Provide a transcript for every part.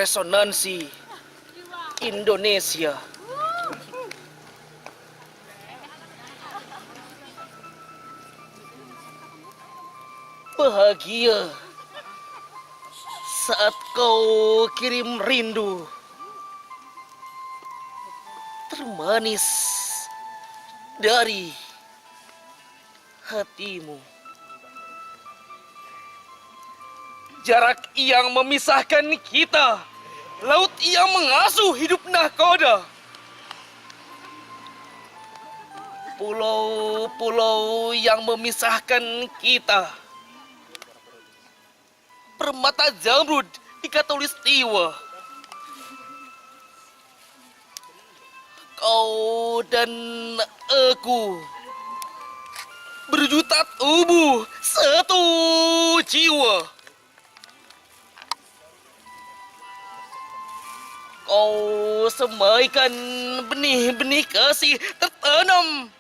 resonansi Indonesia. Bahagia saat kau kirim rindu termanis dari hatimu. Jarak yang memisahkan kita, laut yang mengasuh hidup nahkoda. Pulau-pulau yang memisahkan kita, permata zamrud di Katulistiwa. Kau dan aku berjuta tubuh, satu jiwa. Kau semaikan benih-benih kasih tertanam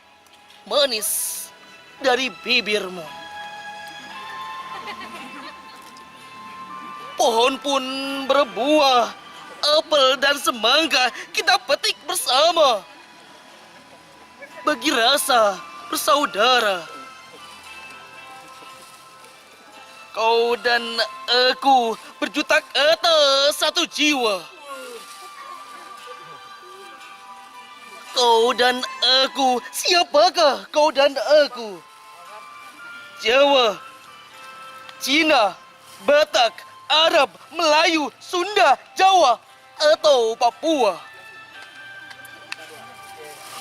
manis dari bibirmu. Pohon pun berbuah, apel dan semangka kita petik bersama. Bagi rasa bersaudara. Kau dan aku berjuta kata satu jiwa. Kau dan aku, siapakah kau dan aku? Jawa, Cina, Batak, Arab, Melayu, Sunda, Jawa, atau Papua.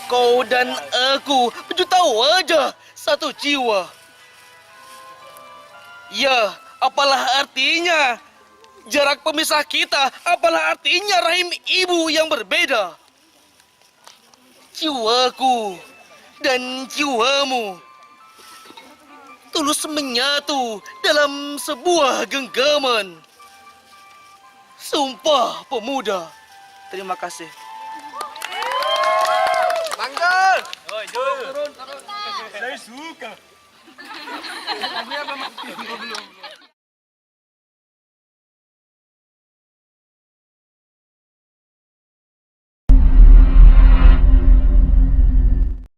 Kau dan aku berjuta wajah, satu jiwa. Ya, apalah artinya jarak pemisah kita? Apalah artinya rahim ibu yang berbeda? Jiwaku dan jiwamu tulus menyatu dalam sebuah genggaman. Sumpah Pemuda. Terima kasih. Manggal! Oi, Jul. Saya suka. Ini apa, Mak? Belum.